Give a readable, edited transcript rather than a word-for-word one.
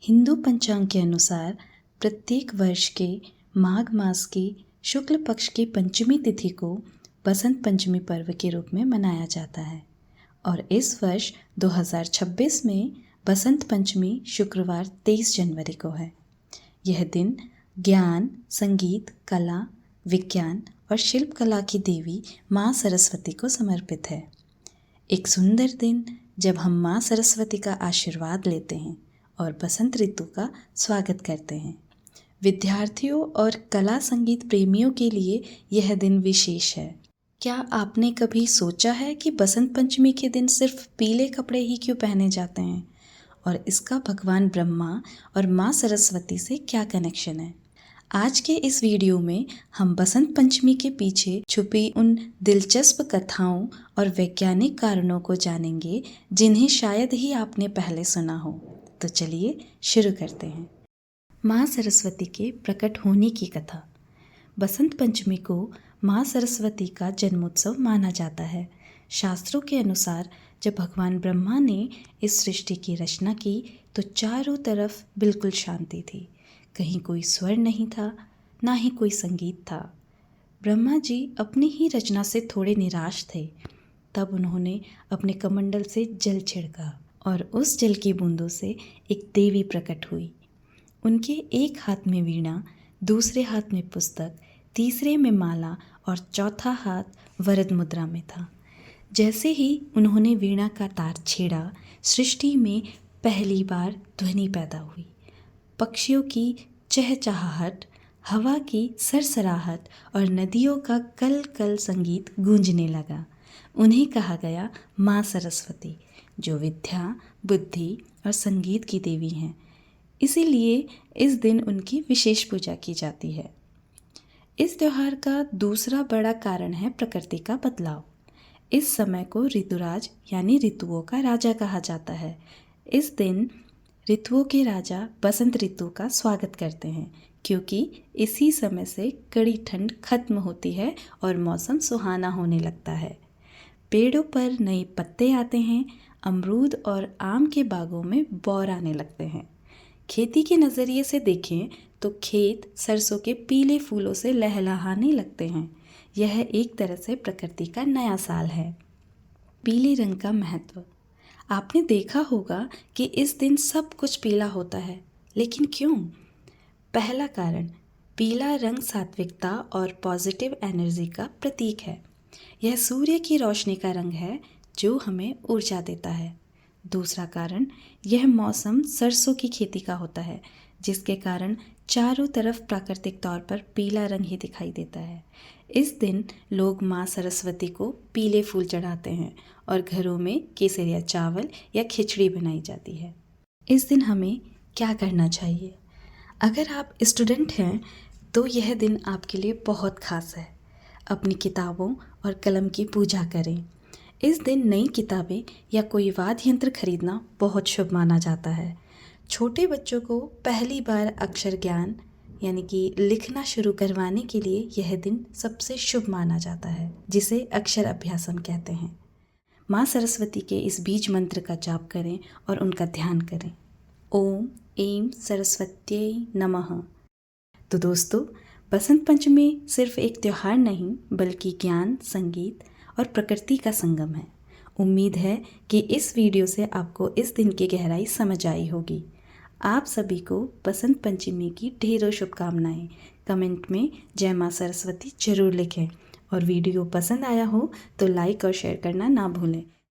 हिंदू पंचांग के अनुसार प्रत्येक वर्ष के माघ मास की शुक्ल पक्ष की पंचमी तिथि को बसंत पंचमी पर्व के रूप में मनाया जाता है और इस वर्ष 2026 में बसंत पंचमी शुक्रवार 23 जनवरी को है। यह दिन ज्ञान, संगीत, कला, विज्ञान और शिल्प कला की देवी माँ सरस्वती को समर्पित है। एक सुंदर दिन जब हम माँ सरस्वती का आशीर्वाद लेते हैं और बसंत ऋतु का स्वागत करते हैं। विद्यार्थियों और कला संगीत प्रेमियों के लिए यह दिन विशेष है। क्या आपने कभी सोचा है कि बसंत पंचमी के दिन सिर्फ पीले कपड़े ही क्यों पहने जाते हैं और इसका भगवान ब्रह्मा और माँ सरस्वती से क्या कनेक्शन है? आज के इस वीडियो में हम बसंत पंचमी के पीछे छुपी उन दिलचस्प कथाओं और वैज्ञानिक कारणों को जानेंगे जिन्हें शायद ही आपने पहले सुना हो। तो चलिए शुरू करते हैं। माँ सरस्वती के प्रकट होने की कथा। बसंत पंचमी को माँ सरस्वती का जन्मोत्सव माना जाता है। शास्त्रों के अनुसार जब भगवान ब्रह्मा ने इस सृष्टि की रचना की तो चारों तरफ बिल्कुल शांति थी। कहीं कोई स्वर नहीं था, ना ही कोई संगीत था। ब्रह्मा जी अपनी ही रचना से थोड़े निराश थे। तब उन्होंने अपने कमंडल से जल छिड़का और उस जल की बूंदों से एक देवी प्रकट हुई। उनके एक हाथ में वीणा, दूसरे हाथ में पुस्तक, तीसरे में माला और चौथा हाथ वरद मुद्रा में था। जैसे ही उन्होंने वीणा का तार छेड़ा, सृष्टि में पहली बार ध्वनि पैदा हुई। पक्षियों की चहचहाहट, हवा की सरसराहट और नदियों का कल कल संगीत गूंजने लगा। उन्हें कहा गया माँ सरस्वती, जो विद्या, बुद्धि और संगीत की देवी हैं। इसीलिए इस दिन उनकी विशेष पूजा की जाती है। इस त्योहार का दूसरा बड़ा कारण है प्रकृति का बदलाव। इस समय को ऋतुराज यानी ऋतुओं का राजा कहा जाता है। इस दिन ऋतुओं के राजा बसंत ऋतु का स्वागत करते हैं, क्योंकि इसी समय से कड़ी ठंड खत्म होती है और मौसम सुहाना होने लगता है। पेड़ों पर नए पत्ते आते हैं, अमरूद और आम के बागों में बौर आने लगते हैं। खेती के नज़रिए से देखें तो खेत सरसों के पीले फूलों से लहलहाने लगते हैं। यह एक तरह से प्रकृति का नया साल है। पीले रंग का महत्व। आपने देखा होगा कि इस दिन सब कुछ पीला होता है, लेकिन क्यों? पहला कारण, पीला रंग सात्विकता और पॉजिटिव एनर्जी का प्रतीक है। यह सूर्य की रोशनी का रंग है जो हमें ऊर्जा देता है। दूसरा कारण, यह मौसम सरसों की खेती का होता है, जिसके कारण चारों तरफ प्राकृतिक तौर पर पीला रंग ही दिखाई देता है। इस दिन लोग माँ सरस्वती को पीले फूल चढ़ाते हैं और घरों में केसरिया चावल या खिचड़ी बनाई जाती है। इस दिन हमें क्या करना चाहिए? अगर आप स्टूडेंट हैं तो यह दिन आपके लिए बहुत खास है। अपनी किताबों और कलम की पूजा करें। इस दिन नई किताबें या कोई वाद्य यंत्र खरीदना बहुत शुभ माना जाता है। छोटे बच्चों को पहली बार अक्षर ज्ञान यानी कि लिखना शुरू करवाने के लिए यह दिन सबसे शुभ माना जाता है, जिसे अक्षर अभ्यासम कहते हैं। माँ सरस्वती के इस बीज मंत्र का जाप करें और उनका ध्यान करें। ओम ऐं सरस्वत्यै नमः। तो दोस्तों, बसंत पंचमी सिर्फ एक त्योहार नहीं बल्कि ज्ञान, संगीत और प्रकृति का संगम है। उम्मीद है कि इस वीडियो से आपको इस दिन की गहराई समझ आई होगी। आप सभी को बसंत पंचमी की ढेरों शुभकामनाएं। कमेंट में जय माँ सरस्वती जरूर लिखें और वीडियो पसंद आया हो तो लाइक और शेयर करना ना भूलें।